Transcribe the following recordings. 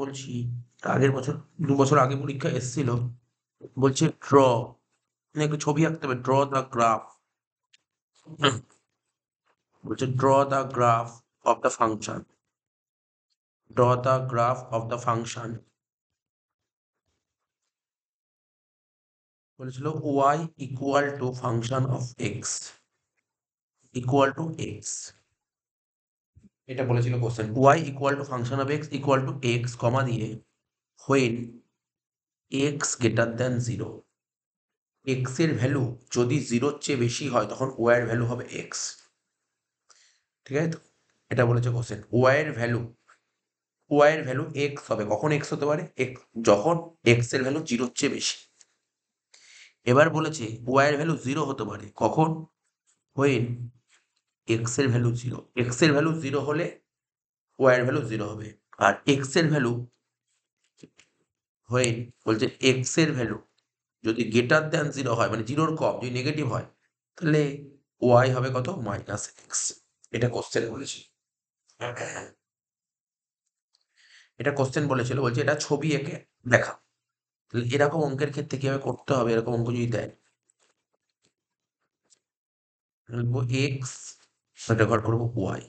বলছি আগের বছর 2 বছর আগে পরীক্ষা এসেছিল, বলছে একটু ছবি আঁকতে হবে, ড্র দ্য গ্রাফ। বলছে draw the graph of the function, draw the graph of the function. বলেছিল y equal to function of x equal to x. এটা বলেছিল question, y equal to function of x equal to x comma দিয়ে when x greater than 0, x এর value যদি 0-র চেয়ে বেশি হয় তখন ওয়াই এর ভ্যালু হবে এক্স। ঠিক আছে তো, এটা বলেছে কোশ্চেন। ওয়াই এর ভ্যালু এক্স হবে, কখন এক্স হতে পারে? যখন এক্স এর ভ্যালু 0-র চেয়ে বেশি। এবার বলেছে ওয়াই এর ভ্যালু 0 হতে পারে কখন? হোয়েন এক্স এর ভ্যালু 0, এক্স এর ভ্যালু 0 হলে ওয়াই এর ভ্যালু 0 হবে। আর এক্স এর ভ্যালু হোয়েন, বলছে এক্স এর ভ্যালু যদি গ্রেটার দেন 0 হয়, মানে 0-র কম, যদি নেগেটিভ হয়, তাহলে ওয়াই হবে কত? Minus x. এটা কোশ্চেন বলেছে, এটা কোশ্চেন বলেছিল। বলছে এটা ছবি এঁকে দেখা। তাহলে এরকম অঙ্কের ক্ষেত্রে কিভাবে করতে হবে? এরকম অঙ্ক যদি দেয়, লিখবো এক্স, ব্যবহার করবো ওয়াই।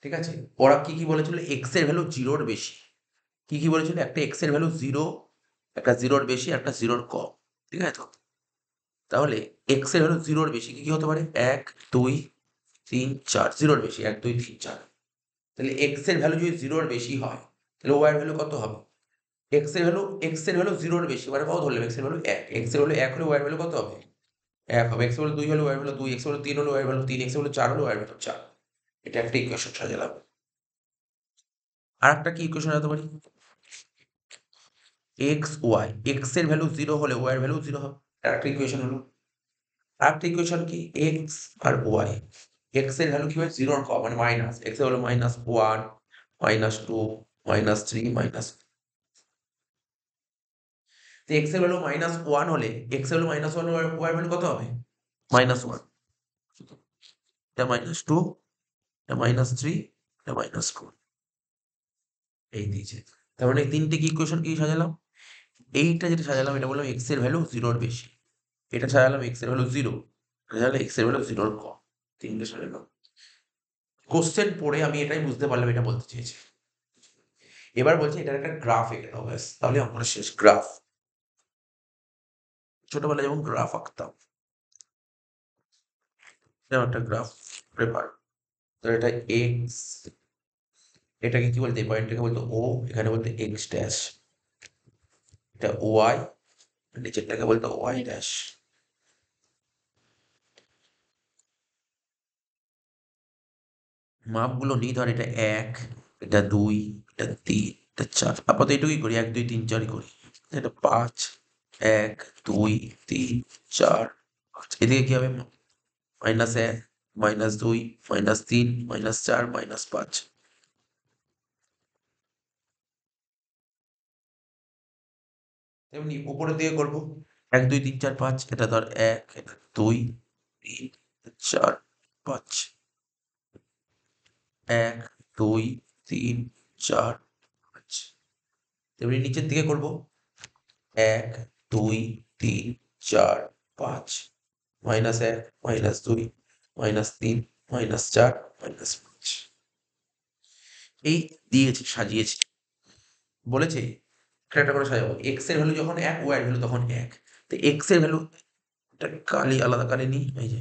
ঠিক আছে, ওরা কি কি বলেছিল? এক্স এর ভ্যালু 0-র বেশি। কি কি বলেছিল? একটা এক্স এর ভ্যালু 0, একটা 0-র বেশি, একটা 0-র কম। ঠিক আছে তো, তাহলে এক্স এর ভ্যালু 0-র বেশি কি কি হতে পারে? 1, 2, 3, 4। 0-র বেশি 1, 2, 3, 4। তাহলে এক্স এর ভ্যালু যদি 0-র বেশি হয়, তাহলে ওয়াই এর ভ্যালু কত হবে? এক্স এর ভ্যালু 0-র বেশি, মানে কত ধরলাম? এক্স এর ভ্যালু 1, এক্স এর ভ্যালু 1 হলে ওয়াই এর ভ্যালু কত হবে? 1 হবে। এক্স এর ভ্যালু 2 হলে ওয়াই এর ভ্যালু 2, এক্স এর ভ্যালু 3 হলে ওয়াই এর ভ্যালু 3, এক্স এর ভ্যালু 4 হলে ওয়াই এর ভ্যালু 4। এটা একটা ইকুয়েশন সাজালাম। আরেকটা কি ইকুয়েশন সাজাতে পারি? এক্স ওয়াই, এক্স এর ভ্যালু 0 হলে ওয়াই এর ভ্যালু 0 হবে। আরেকটা ইকুয়েশন হলো। আরেকটা ইকুয়েশন কি? এক্স আর ওয়াই, এক্স এর ভ্যালু কি হয়? 0-র কম, মানে মাইনাস। এক্স এর ভ্যালু -1, -2, -3, মাইনাস। তো এক্স এর ভ্যালু -1 হলে, এক্স এর ভ্যালু -1 হলে ওয়াই এর ভ্যালু কত হবে? -1। এটা -2, এটা -3, এটা -4। এই দিয়েছে। তার মানে এই তিনটে কি ইকুয়েশন কি সাজালাম? এইটা যেটা সাজালাম এটা বললাম এক্স এর ভ্যালু 0-র বেশি, এটা সাজালাম এক্স এর ভ্যালু 0, এটা সাজালাম এক্স এর ভ্যালু 0-র কম। তিনটে সাজালাম। কোশ্চেন পড়ে আমি এটাই বুঝতে পারলাম এটা বলতে চেয়েছি। এবার বলছি এটার একটা গ্রাফ এঁকে দাও, ব্যাস, তাহলে আমরা শেষ। গ্রাফ, ছোটবেলায় যেমন গ্রাফ আঁকতাম, যেমন একটা গ্রাফ পেপার। তো এটা এক্স, এটাকে কি বলতে? এই পয়েন্টটাকে বলতো ও, এখানে বলতে এক্স ড্যাশ। এটা ওয়াই, নিচেরটাকে বলতো ওয়াই ড্যাশ। মাপগুলো নিই, ধর এটা 1, এটা 2, এটা 3, এটা 4। আপাতত এটুকুই করি, 1, 2, 3, 4ই করি। এটা 5, 1, 2, 3, 4, 5। এদিকে কি হবে? -1, -2, -3, -4, -5। তেমনি উপরের দিকে করবো 1, 2, 3, 4, 5। এটা ধর 1, এটা 2, 3, 4, 5। 1, 2, 3, 4, 5। তেমনি নিচের দিকে করবো 1, 2, 3, 4, 5। -1, -2, -3, -4, -5। এই দিয়েছি, সাজিয়েছি। বলেছে একটা করে সাজাবো। এক্স এর ভ্যালু যখন 1, ওয়াই এর ভ্যালু তখন 1। তো এক্স এর ভ্যালু, একটা কালি, আলাদা কালি নিই। এই যে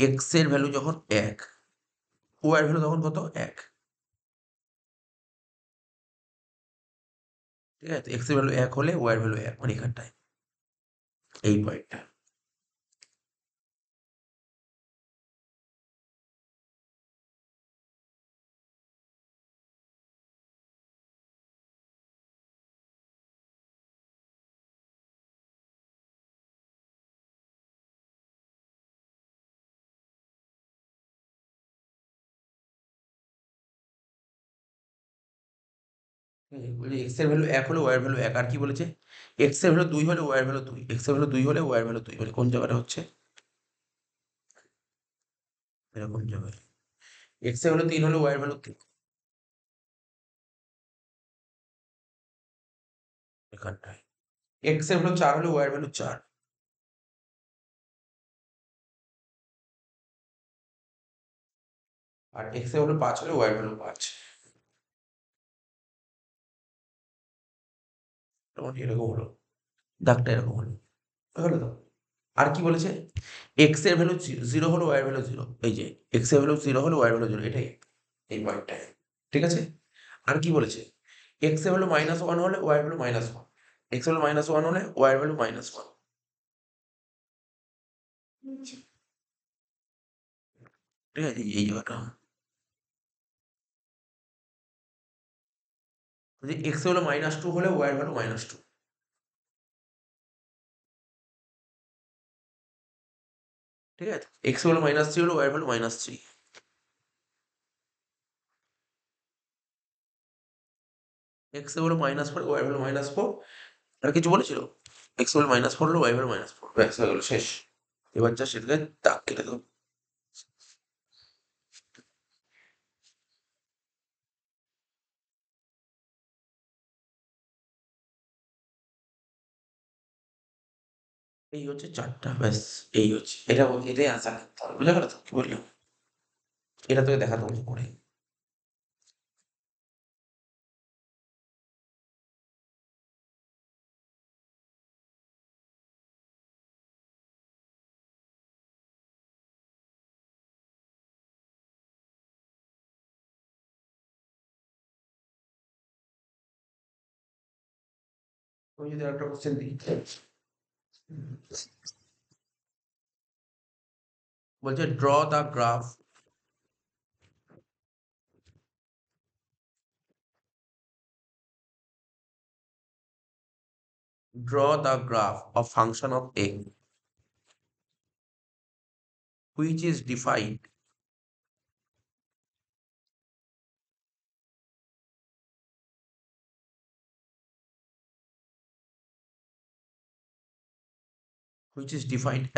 এক্স এর ভ্যালু যখন 1, ওয়াই এর ভ্যালু তখন কত? 1। ঠিক আছে? এক্স এর ভ্যালু 1 হলে ওয়াই এর ভ্যালু 1, মানে এখানটায়, এই পয়েন্টটা। বলছে এক্স এর ভ্যালু 1 হলে ওয়াই এর ভ্যালু 1। আর কি বলেছে? এক্স এর ভ্যালু 2 হলে ওয়াই এর ভ্যালু 2, এক্স এর ভ্যালু 2 হলে ওয়াই এর ভ্যালু 2। মানে কোন জায়গাটা হচ্ছে? এরকম জায়গায়। এক্স এর ভ্যালু 3 হলে ওয়াই এর ভ্যালু 3। মাঝখানটায়। এক্স এর ভ্যালু 4 হলে ওয়াই এর ভ্যালু 4। আর এক্স এর ভ্যালু 5 হলে ওয়াই এর ভ্যালু 5। তখন এরকম হলো। দাগটা এরকম হলো। হলো তো? আর কি বলেছে? এক্স এর ভ্যালু 0 হলে ওয়াই এর ভ্যালু 0। এই যে এক্স এর ভ্যালু 0 হলে ওয়াই এর ভ্যালু 0, এটাই এই পয়েন্টটা। ঠিক আছে? আর কি বলেছে? এক্স এর ভ্যালু -1 হলে ওয়াই এর ভ্যালু -1। এক্স এর ভ্যালু -1 হলে ওয়াই এর ভ্যালু -1। ঠিক আছে? এই জায়গাটা। যদি এক্স এর ভ্যালু -2 হলে ওয়াই এর ভ্যালু -2। ঠিক আছে? এক্স এর ভ্যালু -3 হলে ওয়াই এর ভ্যালু -3। এক্স এর ভ্যালু -4, ওয়াই এর ভ্যালু -4। আর কিছু বলেছিল? এক্স এর ভ্যালু -4 হলে ওয়াই এর ভ্যালু -4। ব্যাস হয়ে গেল, শেষ। এবার যা সেটাকে দাগ কেটে দাও। এই হচ্ছে 4টা, ব্যাস। এই হচ্ছে এটা, এটাই আনসার করতে হবে। বুঝা গেল তো কি বললাম? এটা তোকে দেখাতে হবে করে। আমি যদি একটা কোশ্চেন দিই, বলছে draw the graph, draw the graph of function of x which is defined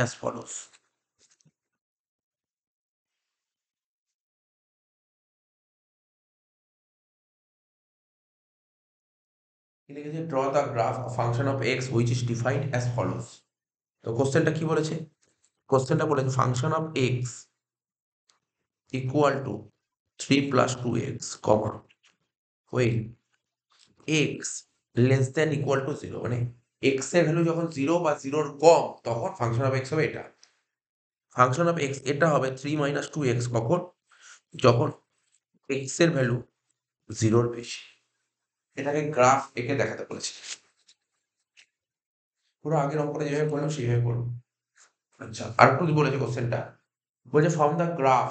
as follows. কি লিখেছে? Draw the graph of function of x which is defined as follows. তো কোশ্চেনটা কি বলেছে? কোশ্চেনটা বলেছে function of x equal two 3 + 2x, comma when x less than equal to 0, মানে x এর ভ্যালু যখন 0 বা 0-র কম, তখন ফাংশন অফ এক্স হবে এটা। ফাংশন অফ এক্স এটা হবে 3 - 2x, কখন? যখন এক্স এর ভ্যালু 0-র বেশি। এটাকে গ্রাফ এঁকে দেখাতে বলেছে। পুরো আগের অঙ্কটা যেভাবে করলাম সেইভাবে করবো। আচ্ছা, আরেকটু কি বলেছে কোশ্চেনটা? বলছে ফ্রম দ্য গ্রাফ,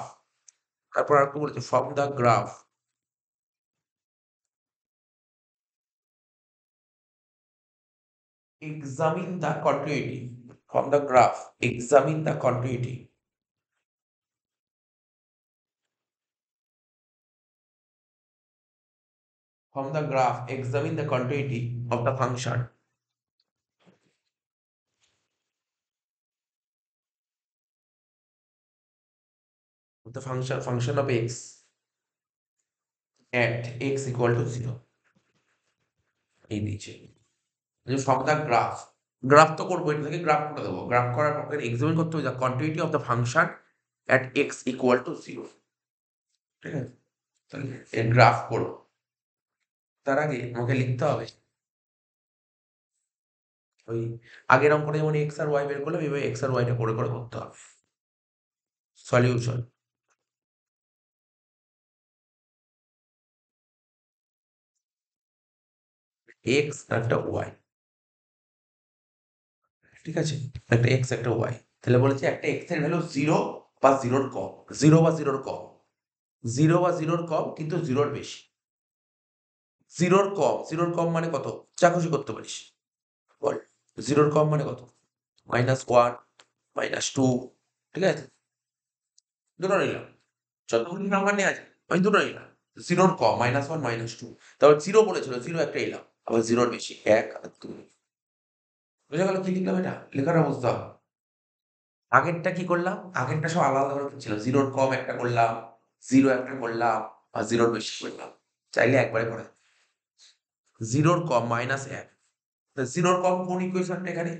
তারপর আরেকটু বলেছে from the graph examine the continuity. From the graph examine the continuity. From the graph examine the continuity of the function function of x at x equal to 0. এই দিয়েছে from the graph. Graph তো করবো, এটা থেকে graph করে দেবো। Graph করার পর এক্সামিন করতে হবে the continuity of the function at x equal to 0। ঠিক আছে? তাহলে এর গ্রাফ করো। তার আগে আমাকে লিখতে হবে ওই আগের অঙ্কটা যেমন এক্স আর ওয়াই বের করলাম, এভাবে এক্স আর ওয়াইটা করে করে করতে হবে। সলিউশন। এক্স আর একটা ওয়াই, ঠিক আছে? একটা এক্স একটা ওয়াই। তাহলে বলেছে একটা এক্স এর ভ্যালু 0 বা 0-র কম, 0 বা 0-র কম, 0 বা 0-র কম কিন্তু 0-র বেশি। 0-র কম, 0-র কম মানে কত? যা খুশি করতে পারিস, বল। 0-র কম মানে কত? -1, -2, ঠিক আছে? দুটো নিলাম, যতগুলি নাম্বার নেওয়া যায় আমি দুটো নিলাম। 0-র কম -1, -2, তারপর 0 বলেছিল, 0 একটা এলাম, আবার 0-র বেশি 1 আর 2। বুঝা গেল কি লিখলাম? এটা লেখাটা বুঝতে হবে। আগেরটা কি করলাম? আগেরটা সব আলাদা করে ছিল। 0-র কম একটা করলাম, 0 একটা করলাম, আর 0-র বেশি করলাম। চাইলে একবারে করা যায়। 0-র কম -1, জিরোর কম কোন ইকুয়েশনটা এখানে?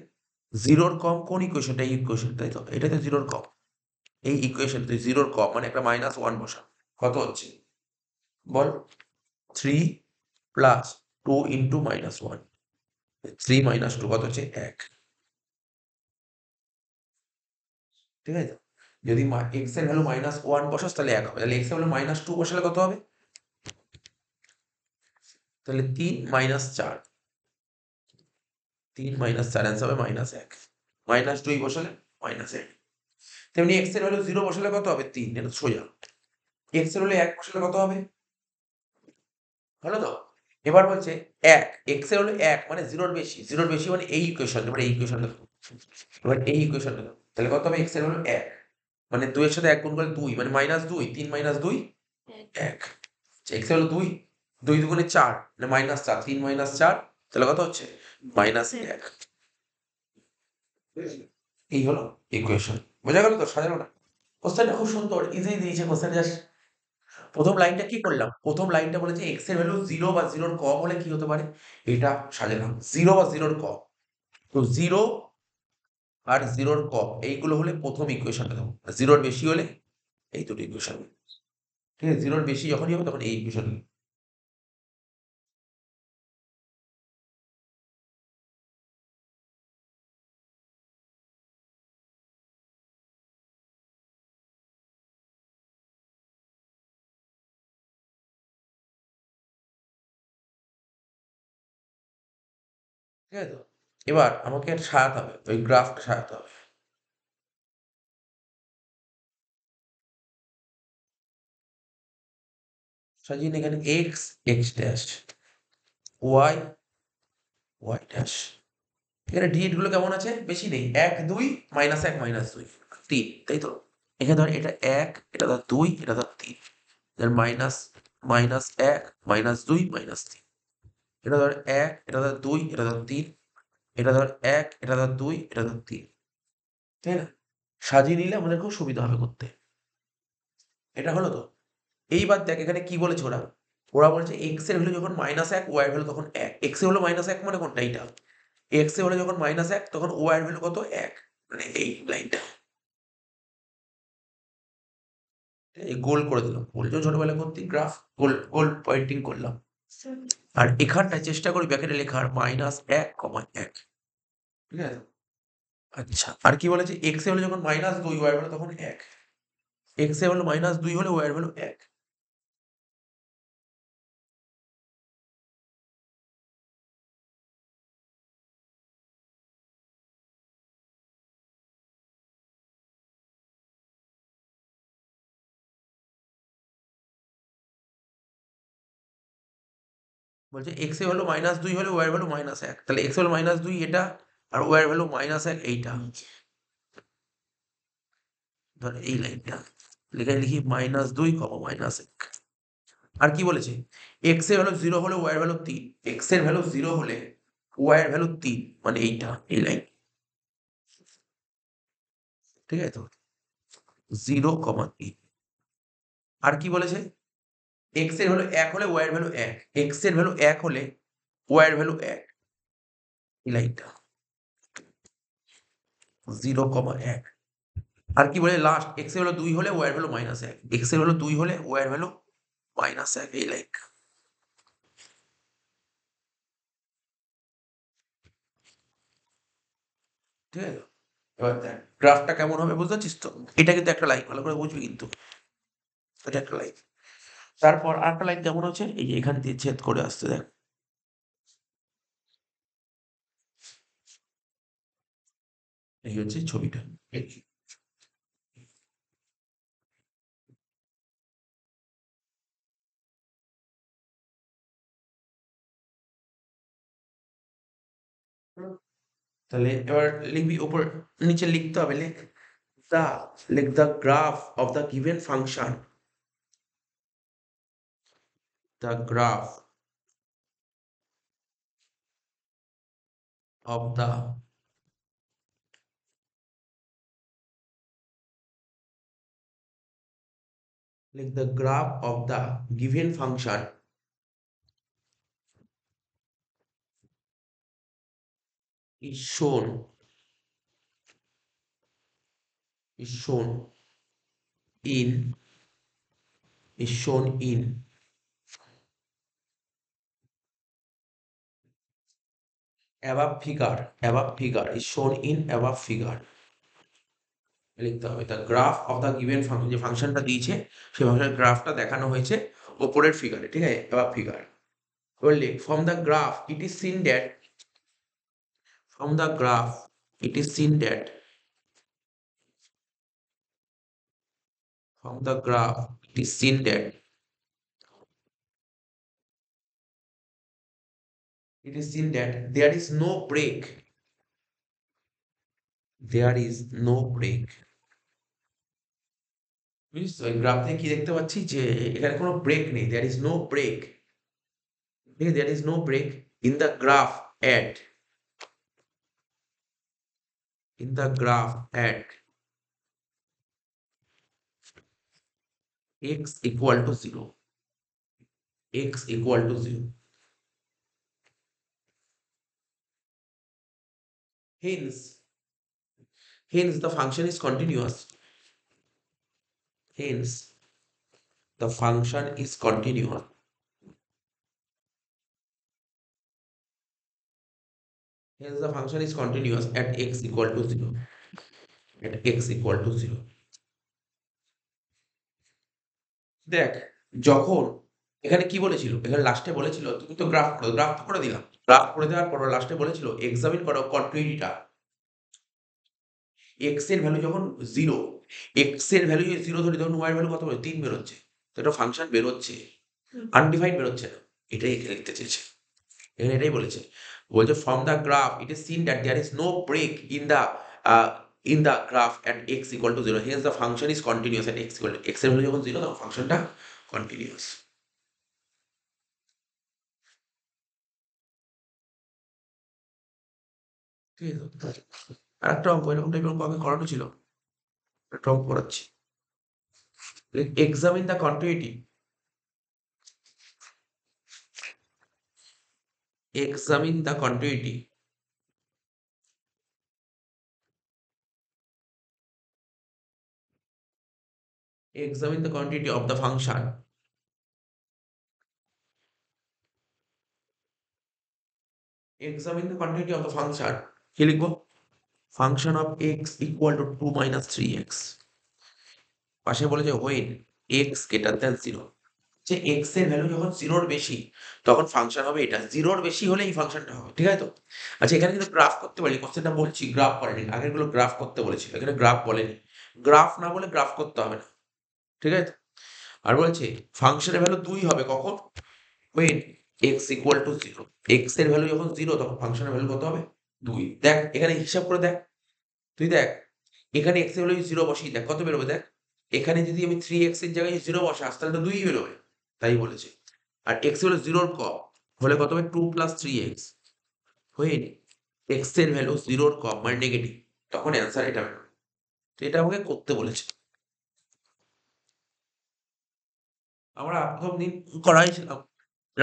জিরোর কম কোন ইকুয়েশনটা? এই ইকুয়েশন, তাই তো? এটা তো জিরোর কম। এই ইকুয়েশন জিরোর কম মানে একটা -1 বসা। কত হচ্ছে বল? 3 প্লাস 2 ইন্টু -1। 3 - 2 কত হচ্ছে? 1। ঠিক আছে? যদি এক্স এর ভ্যালু -1 বসাস তাহলে 1 হবে। তাহলে এক্স এর ভ্যালু -2 বসালে কত হবে? তাহলে 3 - 4। 3 - 4 অ্যান্সার হবে -1। -2 বসালে -1। তেমনি এক্স এর ভ্যালু 0 বসালে কত হবে? 3। এটা সোজা। এক্স এর ভ্যালু 1 বসালে কত হবে? হলো তো? এবার বলছে 1, এক্স এর হলো 1 মানে 0 এর বেশি। 0 এর বেশি মানে এই ইকুয়েশন। এবার এই ইকুয়েশনটা দেখো। এবার এই ইকুয়েশনটা দেখো। তাহলে কত হবে? এক্স এর হলো 1 মানে 2 এর সাথে 1 গুণ করলে 2 মানে -2। 3 - 2 1। এক্স এর হলো 2, 2 দুগুণে 4 মানে -4। 3 - 4 তাহলে কত হচ্ছে? -1। এই হলো ইকুয়েশন। বোঝা গেল তো? সাজানো না? কোশ্চেনটা খুব সুন্দর, ইজি দিয়েছে কোশ্চেন। জাস্ট প্রথম লাইনটা কি করলাম? প্রথম লাইনটা বলেছে এক্স এর ভ্যালু 0 বা 0 এর কম হলে কি হতে পারে? এটা সাজালাম। 0 বা 0 এর কম। তো 0 আর 0 এর কম এইগুলো হলে প্রথম ইকুয়েশনটা দেবো। 0 এর বেশি হলে এই দুটো ইকুয়েশন। ঠিক আছে? 0 এর বেশি যখনই হবে তখন এই ইকুয়েশন। ঠিক আছে তো? এবার আমাকে সাজাতে হবে। ওই গ্রাফটা সাজাতে হবে। সাজিয়ে নিই এখানে x, x dash, y, y dash. এখানে ডিজিট গুলো কেমন আছে? বেশি নেই। 1 2 -1 -2 3, তাই তো? এখানে ধর এটা 1, এটা ধর 2, এটা ধর 3। ধর -1 -2 -3। এটা ধর 1, এটা ধর 2, এটা ধর 3, এটা ধর 1, এটা ধর 2, এটা ধর 3। তাই না? সাজিয়ে নিলে আমাদের খুব সুবিধা হবে করতে। এটা হলো তো? এইবার দেখ এখানে কি বলেছে ওরা? ওরা বলছে x এর ভ্যালু যখন -1, y এর ভ্যালু তখন 1। x এর হলো -1 মানে কোনটা? এইটা। x এর হলো যখন -1 তখন y এর ভ্যালু কত? 1। মানে এই লাইনটা। এই গোল করে দিলাম। গোল যে ছোটবেলায় করতি গ্রাফ, গোল গোল পয়েন্টিং করলাম। আর এখানটায় চেষ্টা করি ব্র্যাকেটে লেখার -1, 1। ঠিক আছে? আচ্ছা। আর কি বলেছে? x এ হলো যখন -2, y এর ভ্যালু তখন 1। x এ হলো -2 হলে y এর ভ্যালু 1। বলছে x এ হলো -2 হলে y এর ভ্যালু -1। তাহলে x হলো -2 এটা, আর y এর ভ্যালু -1 এইটা। ধর এই লাইনটা। লিখি -2, -1। আর কি বলেছে? x এর ভ্যালু 0 হলে y এর ভ্যালু 3। x এর ভ্যালু 0 হলে y এর ভ্যালু 3 মানে এইটা, এই লাইন। ঠিক আছে তো? 0, 3। আর কি বলেছে? x এর ভ্যালু 1 হলে y এর ভ্যালু 1। x এর ভ্যালু 1 হলে y এর ভ্যালু 1। এই লাইনটা। 0, 1। আর কি বলে লাস্ট? x এর ভ্যালু 2 হলে y এর ভ্যালু -1। x এর ভ্যালু 2 হলে y এর ভ্যালু -1। এই লাইন। ঠিক আছে? এবার দেখ গ্রাফটা কেমন হবে বুঝতে পারছিস তো? এটা কিন্তু একটা লাইন, ভালো করে বুঝবি কিন্তু। এটা একটা লাইন। তারপর আরেকটা লাইন কেমন হচ্ছে? এই যে এখান দিয়ে ছেদ করে আসছে দেখ। এই হচ্ছে ছবিটা। এই। তাহলে এবার লিখবি উপর নিচে লিখতে হবে। দা লিখ the graph of the given function. The graph of the লিখ the graph of the given function is shown in is shown in above figure is shown in above figure লিখতে হবে the graph of the given function, যে ফাংশনটা দিয়েছে সেই ফাংশনের গ্রাফটা দেখানো হয়েছে ওপরের ফিগারে, ঠিক আছে, অ্যাবাভ ফিগার। এবার লিখ from the graph it is seen that from the graph it is seen that from the graph it is seen that there is no break, there is no break। বুঝছো এই graph থেকে কি দেখতে পাচ্ছি যে এখানে কোনো ব্রেক নেই, there is no break, ঠিক আছে, there is no break in the graph at in the graph at x equal to 0, x equal to 0, hence the function is continuous, hence the function is continuous, hence the function is continuous at x equal to 0, at x equal to 0। দেখ যখন এখানে কি বলেছিল, এখানে লাস্টে বলেছিল তুমি তো গ্রাফ করো, গ্রাফ তো করে দিলাম, গ্রাফ করে দেওয়ার পর লাস্টে বলেছিল এক্সামিন করো কন্টিনিউটিটা, এক্স এর ভ্যালু যখন 0, এক্স এর ভ্যালু যদি 0 ধরি তখন ওয়াই এর ভ্যালু কত হবে, 3 বেরোচ্ছে, তো এটা ফাংশন বেরোচ্ছে, আনডিফাইন্ড বেরোচ্ছে না, এটাই এখানে লিখতে চেয়েছে, এখানে এটাই বলেছে, বলছে from the graph it is seen that there is no break in the graph at x equal to 0, hence the function is continuous at x equal to, x এর ভ্যালু যখন 0 তখন ফাংশনটা কন্টিনিউয়াস। ঠিক আছে, আর একটা অঙ্ক এরকম টাইপের অঙ্ক আগে করানো ছিল, একটা অঙ্ক করাচ্ছি, examine the continuity, examine the continuity, examine the continuity of the function, examine the continuity of the function, কি লিখবো, function of x equal to 2 minus 3x, পাশে বলেছে when x greater than 0, যে x এর ভ্যালু যখন 0 এর বেশি তখন ফাংশন হবে এটা, 0 এর বেশি হলে এই ফাংশনটা হবে, ঠিক আছে তো। আচ্ছা এখানে কিন্তু গ্রাফ করতে পারি, কোশ্চেনটা বলছি গ্রাফ করেনি, আগের গুলো গ্রাফ করতে বলেছিল, এখানে গ্রাফ বলেনি, গ্রাফ না বলে গ্রাফ করতে হবে না, ঠিক আছে। আর বলছে ফাংশনের ভ্যালু 2 হবে কখন, when x equal to 0, x এর ভ্যালু যখন 0 তখন ফাংশনের ভ্যালু কত হবে, 2। দেখ এখানে হিসাব করে দেখ, তুই দেখ এখানে x এর ভ্যালু 0 বসিয়ে দেখ কত বেরোবে, দেখ এখানে যদি আমি 3x এর জায়গায় 0 বসাই তাহলে তো 2ই বেরোবে, তাই বলেছে। আর x হলো 0 এর কম হলে কত হবে, 2 plus 3x, when x এর ভ্যালু 0 এর কম মানে নেগেটিভ, তখন অ্যান্সার এটা বেরোবে, তো এটা আমাকে করতে বলেছে। আমরা প্রথম দিন করাইছিলাম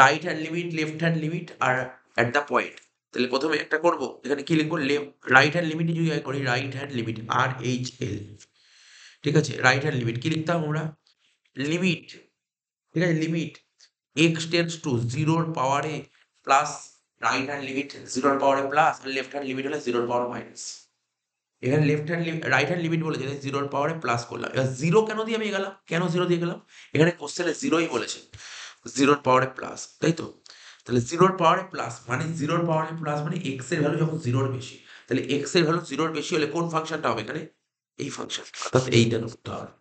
right hand limit, left hand limit আর অ্যাট দ্য পয়েন্ট। তাহলে প্রথমে একটা করব, এখানে কি লিখবো, রাইট হ্যান্ড লিমিট যদি করি, রাইট হ্যান্ড লিমিট RHL, ঠিক আছে, রাইট হ্যান্ড লিমিট কি লিখতাম আমরা, লিমিট, ঠিক আছে, লিমিট x টেন্ডস টু 0 পাওয়ারে প্লাস, রাইট হ্যান্ড লিমিট 0 পাওয়ারে প্লাস, আর লেফট হ্যান্ড লিমিট হলে 0 পাওয়ার মাইনাস। এখানে left hand right hand limit বলেছে 0 পাওয়ারে প্লাস করলাম, এবার 0 কেন দিয়ে আমি গেলাম, কেন 0 দিয়ে গেলাম, এখানে কোশ্চেনে 0ই বলেছে, 0 পাওয়ারে প্লাস, তাই তো। তাহলে 0 পাওয়ারে প্লাস মানে 0 পাওয়ারে প্লাস মানে x এর ভ্যালু যখন 0 এর বেশি, তাহলে x এর ভ্যালু 0 এর বেশি হলে কোন ফাংশনটা হবে, এখানে এই ফাংশন, অর্থাৎ এইটা ঢুকতে হবে,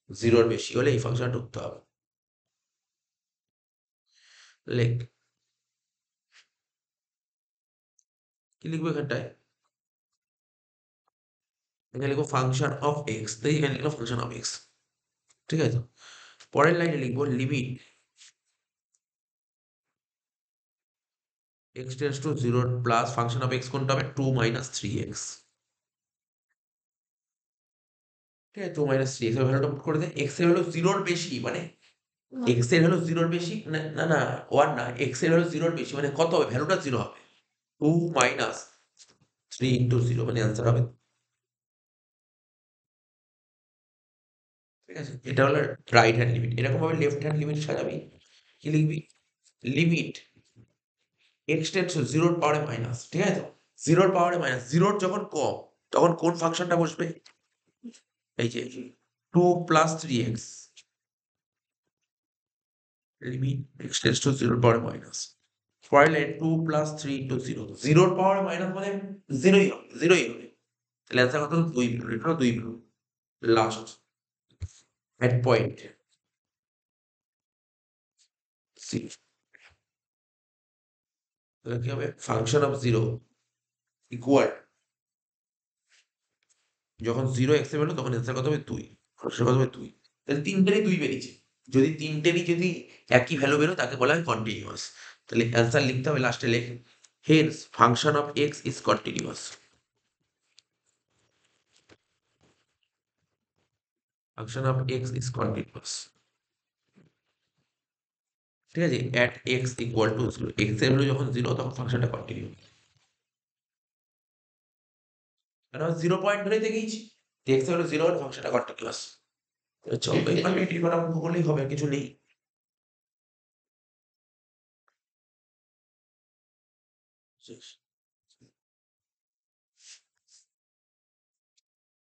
0 এর বেশি হলে এই ফাংশনটা ঢুকতে হবে। লেখ কি লিখবো এখানটায়, এখানে লিখবো ফাংশন অফ এক্স, তাই এখানে লিখবো ফাংশন অফ এক্স, ঠিক আছে। পরের লাইনে লিখবো limit x tends to 0 plus function of x কোনটা হবে, 2 minus 3x, ঠিক আছে, 2 minus 3x এর ভ্যালুটা পুট করে দে, x এর ভ্যালু 0 এর বেশি মানে x এর ভ্যালু 0 এর বেশি না না না 1 না, x এর ভ্যালু 0 এর বেশি মানে কত হবে, ভ্যালুটা 0 হবে, 2 minus 3 ইন্টু 0 মানে অ্যান্সার হবে, ঠিক আছে? এটা হলো রাইট হ্যান্ড লিমিট। এরকম ভাবে লেফট হ্যান্ড লিমিট সাজাবি। কি লিখবি? লিমিট x টেন্ডস টু 0 এর পাওয়ারে মাইনাস, ঠিক আছে তো? 0 এর পাওয়ারে মাইনাস, 0 যখন কম তখন কোন ফাংশনটা বসবে? এই যে 2 plus 3x, limit x tends to 0 এর পাওয়ারে মাইনাস। পরের লাইন 2 প্লাস 3 ইন্টু 0, 0 এর পাওয়ারে মাইনাস মানে 0ই হবে, 0ই হবে। তাহলে অ্যান্সার কত? 2 বেরোলো, এটাও 2 বেরোলো। লাস্ট এট পয়েন্ট সি, তাহলে কি হবে? ফাংশন অফ 0 ইকুয়াল, যখন 0 অ্যাকসেপ্ট হলো তখন অ্যান্সার কত হবে? 2। ফাংশন কত হবে? 2। তাহলে তিনটেরই 2 বেরিয়েছে। যদি তিনটেরই যদি একই ভ্যালু বেরোয় তাকে বলা হয় কন্টিনিউয়াস। তাহলে অ্যান্সার লিখতে হবে, লাস্টে লেখ hence function of x is continuous. Function of x is continuous, ঠিক আছে? At x equal to 0, x এর ভ্যালু যখন 0 তখন ফাংশনটা কন্টিনিউ। কারণ 0 পয়েন্ট ধরেই দেখেইছি, x এর ভ্যালু 0 হলে ফাংশনটা কন্টিনিউয়াস। চল এবার এটি করা হলেই হবে, আর কিছু নেই। শেষ।